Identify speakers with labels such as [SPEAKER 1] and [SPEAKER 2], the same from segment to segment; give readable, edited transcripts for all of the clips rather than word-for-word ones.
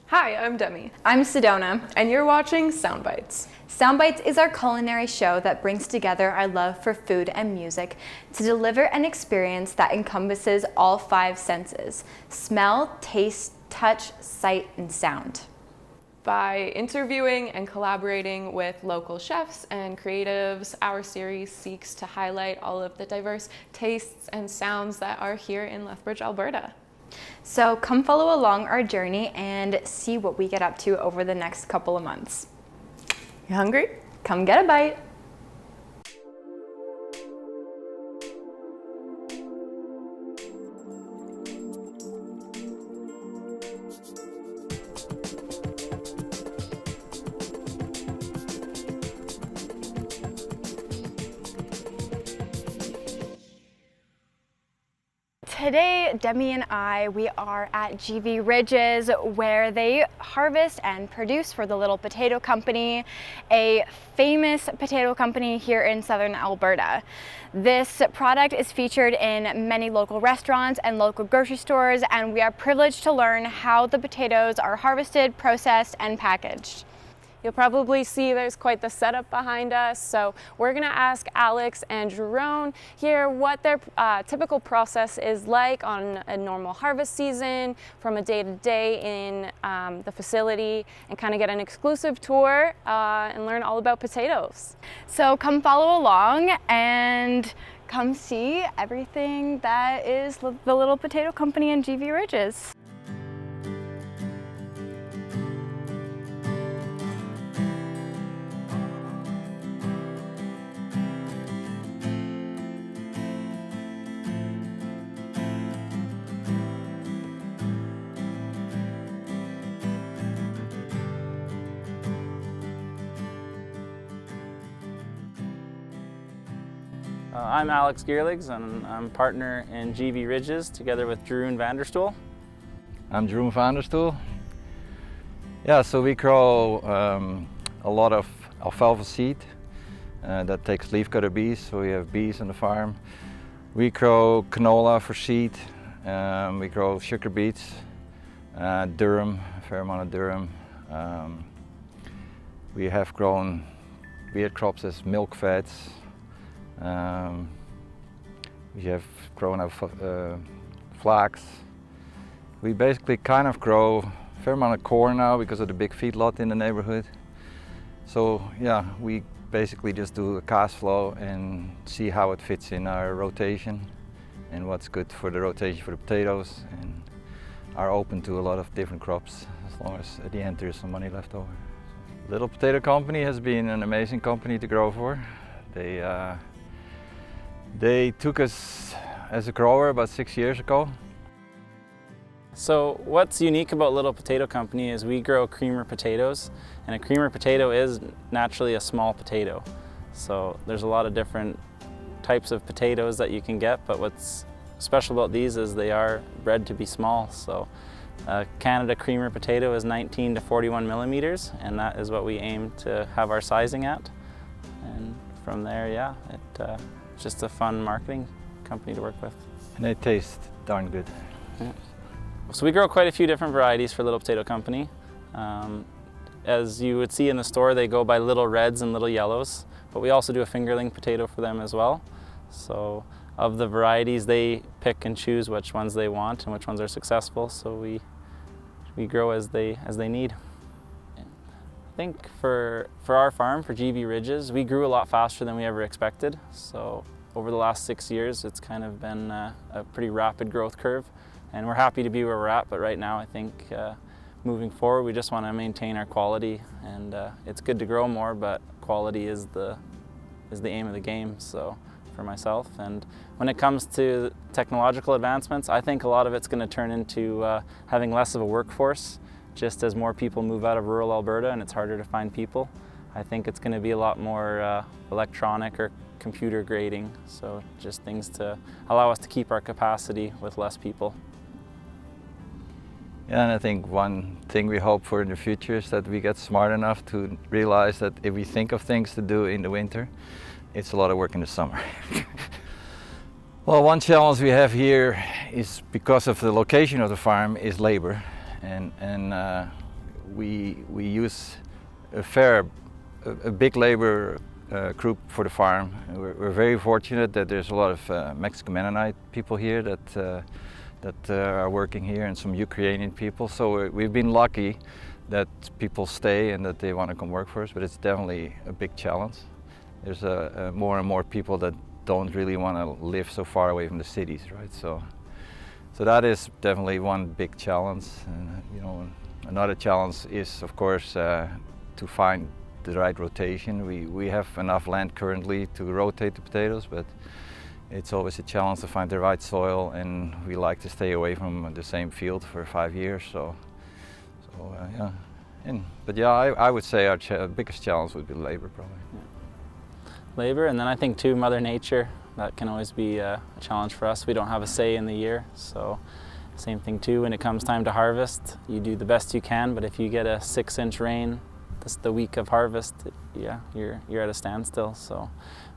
[SPEAKER 1] Hi, I'm Demi.
[SPEAKER 2] I'm Sedona.
[SPEAKER 1] And you're watching Soundbites.
[SPEAKER 2] Soundbites is our culinary show that brings together our love for food and music to deliver an experience that encompasses all 5 senses: smell, taste, touch, sight, and sound.
[SPEAKER 1] By interviewing and collaborating with local chefs and creatives, our series seeks to highlight all of the diverse tastes and sounds that are here in Lethbridge, Alberta.
[SPEAKER 2] So come follow along our journey and see what we get up to over the next couple of months.
[SPEAKER 1] You hungry?
[SPEAKER 2] Come get a bite. Today, Demi and we are at GV Ridges, where they harvest and produce for the Little Potato Company, a famous potato company here in Southern Alberta. This product is featured in many local restaurants and local grocery stores, and we are privileged to learn how the potatoes are harvested, processed, and packaged.
[SPEAKER 1] You'll probably see there's quite the setup behind us, so we're going to ask Alex and Jerome here what their typical process is like on a normal harvest season, from a day-to-day in the facility, and kind of get an exclusive tour and learn all about potatoes.
[SPEAKER 2] So come follow along and come see everything that is the Little Potato Company in GV Ridges.
[SPEAKER 3] I'm Alex Geerligs, and I'm partner in GV Ridges together with Jeroen Vanderstoel.
[SPEAKER 4] I'm Jeroen Vanderstoel. Yeah, so we grow a lot of alfalfa seed that takes leafcutter bees, so we have bees on the farm. We grow canola for seed, we grow sugar beets, durum, a fair amount of durum. We have grown weird crops as milk fats. We have grown up flax. We basically kind of grow a fair amount of corn now because of the big feedlot in the neighborhood. So yeah, we basically just do a cast flow and see how it fits in our rotation and what's good for the rotation for the potatoes, and are open to a lot of different crops as long as at the end there's some money left over. Little Potato Company has been an amazing company to grow for. They took us as a grower about 6 years ago.
[SPEAKER 3] So what's unique about Little Potato Company is we grow creamer potatoes, and a creamer potato is naturally a small potato. So there's a lot of different types of potatoes that you can get, but what's special about these is they are bred to be small. So Canada creamer potato is 19 to 41 millimeters, and that is what we aim to have our sizing at. And from there, yeah, it's just a fun marketing company to work with.
[SPEAKER 4] And they taste darn good.
[SPEAKER 3] Yeah. So we grow quite a few different varieties for Little Potato Company. As you would see in the store, they go by little reds and little yellows, but we also do a fingerling potato for them as well. So of the varieties, they pick and choose which ones they want and which ones are successful, so we grow as they need. I think for our farm, for GV Ridges, we grew a lot faster than we ever expected. So over the last 6 years, it's kind of been a pretty rapid growth curve, and we're happy to be where we're at. But right now, I think moving forward, we just want to maintain our quality, and it's good to grow more, but quality is the aim of the game. So for myself, and when it comes to technological advancements, I think a lot of it's going to turn into having less of a workforce. Just as more people move out of rural Alberta and it's harder to find people, I think it's going to be a lot more electronic or computer grading, so just things to allow us to keep our capacity with less people.
[SPEAKER 4] Yeah, and I think one thing we hope for in the future is that we get smart enough to realize that if we think of things to do in the winter, it's a lot of work in the summer. Well, one challenge we have here is, because of the location of the farm, is labor. And we use a big labor group for the farm. We're very fortunate that there's a lot of Mexican Mennonite people here that are working here, and some Ukrainian people. So we've been lucky that people stay and that they want to come work for us, but it's definitely a big challenge. There's more and more people that don't really want to live so far away from the cities, right? So that is definitely one big challenge. And, you know, another challenge is, of course, to find the right rotation. We have enough land currently to rotate the potatoes, but it's always a challenge to find the right soil, and we like to stay away from the same field for 5 years. Yeah. But yeah, I would say our biggest challenge would be labor, probably.
[SPEAKER 3] Yeah. Labor, and then I think too, Mother Nature. That can always be a challenge for us. We don't have a say in the year, so same thing too. When it comes time to harvest, you do the best you can, but if you get a 6-inch rain the week of harvest, yeah, you're at a standstill. So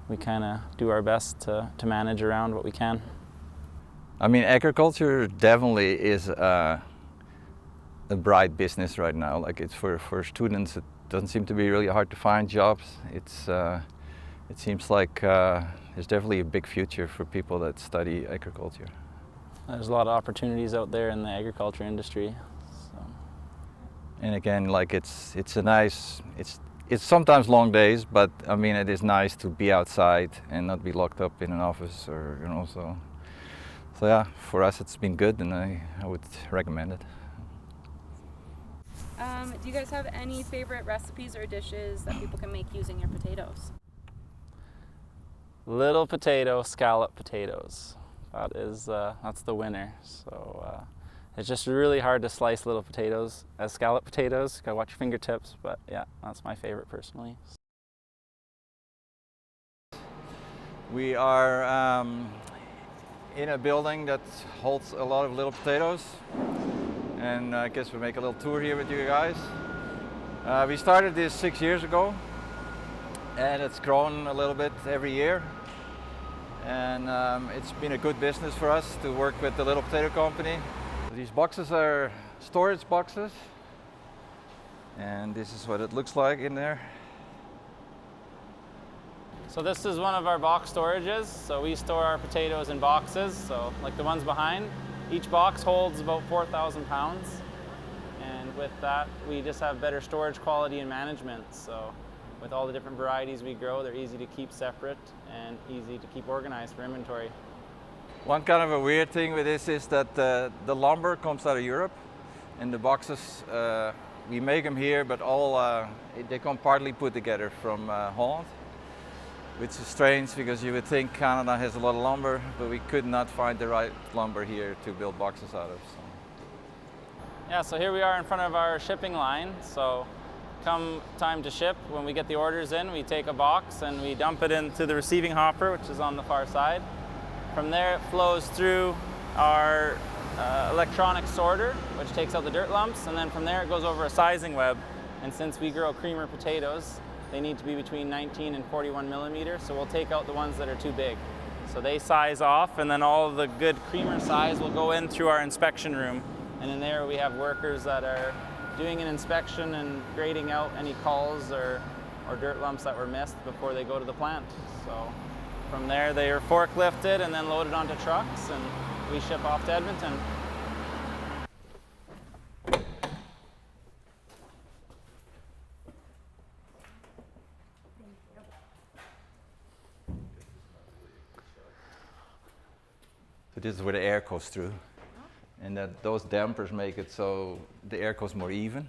[SPEAKER 3] we kind of do our best to manage around what we can.
[SPEAKER 4] I mean, agriculture definitely is a bright business right now. Like, it's for students, it doesn't seem to be really hard to find jobs. It seems like there's definitely a big future for people that study agriculture.
[SPEAKER 3] There's a lot of opportunities out there in the agriculture industry. So.
[SPEAKER 4] And again, like it's sometimes long days, but I mean, it is nice to be outside and not be locked up in an office, or you know. So yeah, for us it's been good, and I would recommend it.
[SPEAKER 1] Do you guys have any favorite recipes or dishes that people can make using your potatoes?
[SPEAKER 3] Little potato, scallop potatoes. That's the winner. So it's just really hard to slice little potatoes as scallop potatoes. You gotta watch your fingertips, but yeah, that's my favorite personally.
[SPEAKER 4] We are in a building that holds a lot of little potatoes, and I guess we'll make a little tour here with you guys. We started this 6 years ago, and it's grown a little bit every year. And it's been a good business for us to work with the little potato company. These boxes are storage boxes, and this is what it looks like in there.
[SPEAKER 3] So this is one of our box storages. So we store our potatoes in boxes, so like the ones behind. Each box holds about 4,000 pounds. And with that, we just have better storage quality and management. So with all the different varieties we grow, they're easy to keep separate and easy to keep organized for inventory.
[SPEAKER 4] One kind of a weird thing with this is that the lumber comes out of Europe, and the boxes, we make them here, but they come partly put together from Holland, which is strange because you would think Canada has a lot of lumber, but we could not find the right lumber here to build boxes out of. So.
[SPEAKER 3] Yeah, so here we are in front of our shipping line. So come time to ship, when we get the orders in, we take a box and we dump it into the receiving hopper, which is on the far side. From there it flows through our electronic sorter, which takes out the dirt lumps, and then from there it goes over a sizing web. And since we grow creamer potatoes, they need to be between 19 and 41 millimeters, so we'll take out the ones that are too big. So they size off, and then all of the good creamer size will go in through our inspection room. And in there we have workers that are doing an inspection and grading out any culls or dirt lumps that were missed before they go to the plant. So from there they are forklifted and then loaded onto trucks, and we ship off to Edmonton.
[SPEAKER 4] So this is where the air goes through. And those dampers make it so the air goes more even.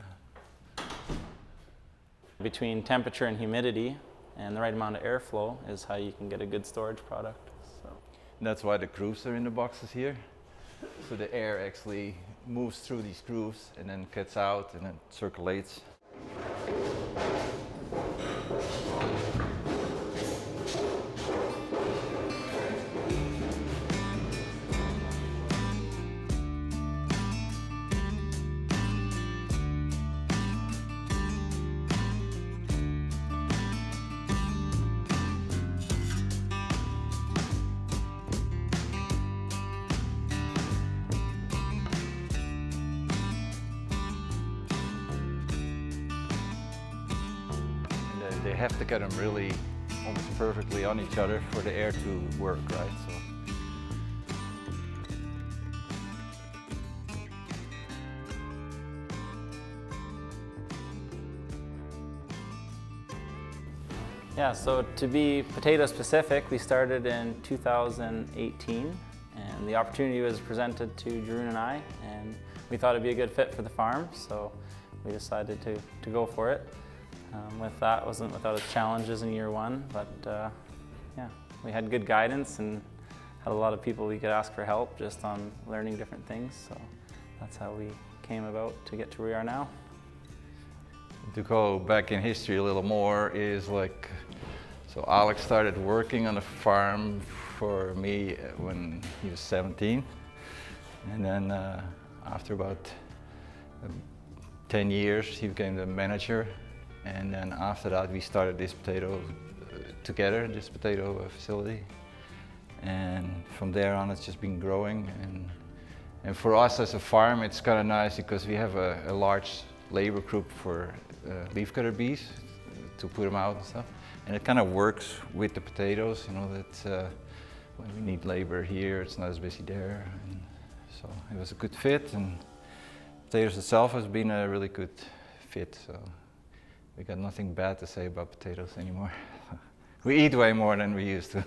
[SPEAKER 3] Between temperature and humidity and the right amount of airflow is how you can get a good storage product. So.
[SPEAKER 4] And that's why the grooves are in the boxes here. So the air actually moves through these grooves and then gets out and then circulates. they have to get them really almost perfectly on each other for the air to work, right? So.
[SPEAKER 3] Yeah, so to be potato specific, we started in 2018, and the opportunity was presented to Jeroen and I, and we thought it'd be a good fit for the farm, so we decided to go for it. With that, wasn't without its challenges in year one, but yeah, we had good guidance and had a lot of people we could ask for help just on learning different things, so that's how we came about to get to where we are now.
[SPEAKER 4] To go back in history a little more is like, so Alex started working on the farm for me when he was 17, and then after about 10 years he became the manager, and then after that we started this potato together, this potato facility, and from there on it's just been growing, and for us as a farm it's kind of nice because we have a large labor group for leafcutter bees to put them out and stuff, and it kind of works with the potatoes, you know, that when we need labor here it's not as busy there, and so it was a good fit, and potatoes itself has been a really good fit, so we got nothing bad to say about potatoes anymore. We eat way more than we used to.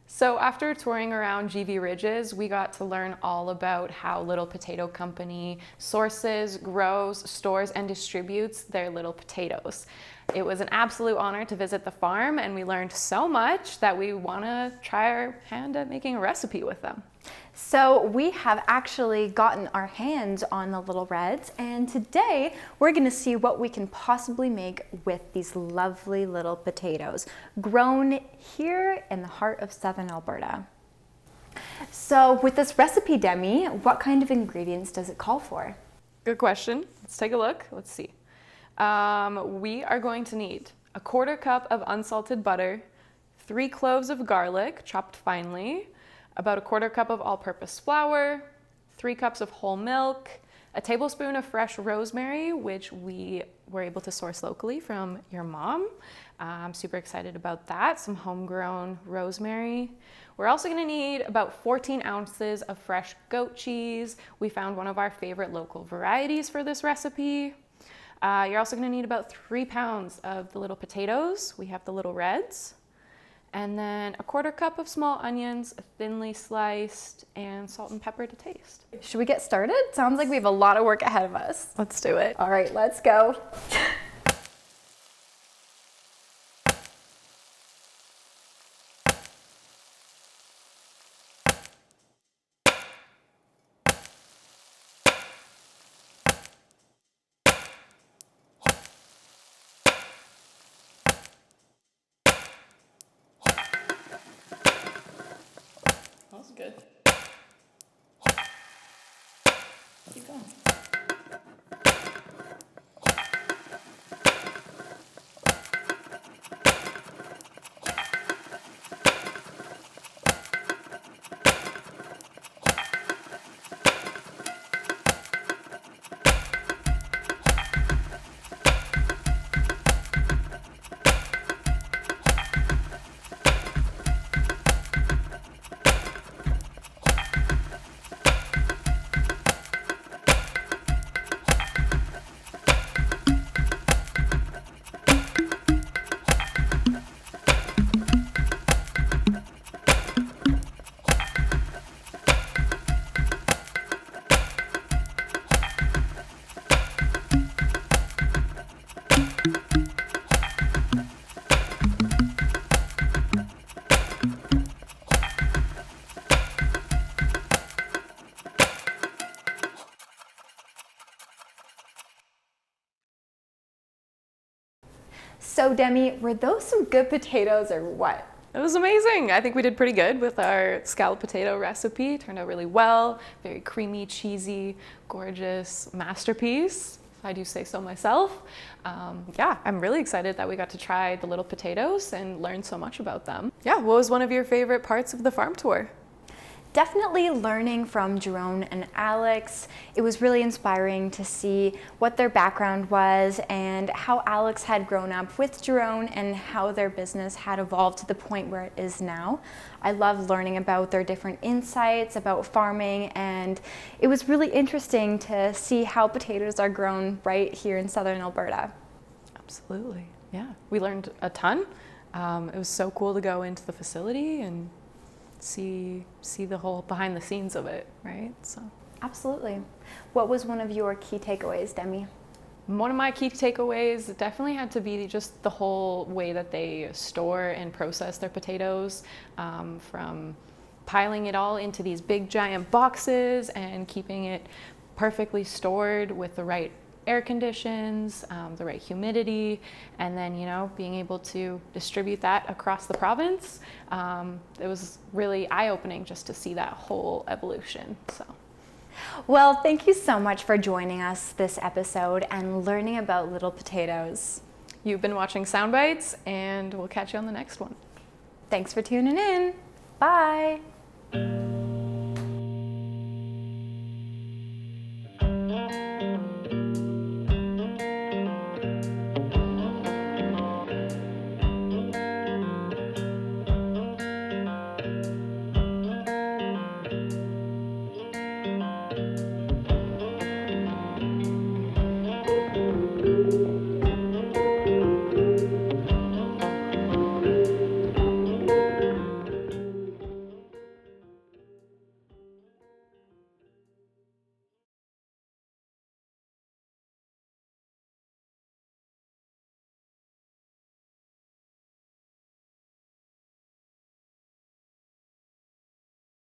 [SPEAKER 1] So after touring around GV Ridges, we got to learn all about how Little Potato Company sources, grows, stores, and distributes their little potatoes. It was an absolute honor to visit the farm, and we learned so much that we want to try our hand at making a recipe with them.
[SPEAKER 2] So we have actually gotten our hands on the little reds, and today we're going to see what we can possibly make with these lovely little potatoes grown here in the heart of Southern Alberta. So with this recipe, Demi, what kind of ingredients does it call for?
[SPEAKER 1] Good question. Let's take a look. Let's see. We are going to need a 1/4 cup of unsalted butter, 3 cloves of garlic chopped finely, about a 1/4 cup of all-purpose flour, 3 cups of whole milk, a tablespoon of fresh rosemary, which we were able to source locally from your mom. I'm super excited about that, some homegrown rosemary. We're also gonna need about 14 ounces of fresh goat cheese. We found one of our favorite local varieties for this recipe. You're also gonna need about 3 pounds of the little potatoes. We have the little reds. And then a 1/4 cup of small onions, thinly sliced, and salt and pepper to taste.
[SPEAKER 2] Should we get started? Sounds like we have a lot of work ahead of us.
[SPEAKER 1] Let's do it.
[SPEAKER 2] All right, let's go.
[SPEAKER 1] That was good. Keep going.
[SPEAKER 2] So Demi, were those some good potatoes or what?
[SPEAKER 1] It was amazing. I think we did pretty good with our scalloped potato recipe. It turned out really well. Very creamy, cheesy, gorgeous masterpiece, if I do say so myself. Yeah, I'm really excited that we got to try the little potatoes and learn so much about them. Yeah, what was one of your favorite parts of the farm tour?
[SPEAKER 2] Definitely learning from Jerome and Alex. It was really inspiring to see what their background was and how Alex had grown up with Jerome and how their business had evolved to the point where it is now. I love learning about their different insights about farming, and it was really interesting to see how potatoes are grown right here in Southern Alberta.
[SPEAKER 1] Absolutely, yeah. We learned a ton. It was so cool to go into the facility and see the whole behind the scenes of it, right? So
[SPEAKER 2] absolutely. What was one of your key takeaways, Demi?
[SPEAKER 1] One of my key takeaways definitely had to be just the whole way that they store and process their potatoes, from piling it all into these big giant boxes and keeping it perfectly stored with the right air conditions, the right humidity, and then, you know, being able to distribute that across the province. It was really eye-opening just to see that whole evolution. So,
[SPEAKER 2] well, thank you so much for joining us this episode and learning about little potatoes.
[SPEAKER 1] You've been watching Soundbites, and we'll catch you on the next one.
[SPEAKER 2] Thanks for tuning in. Bye.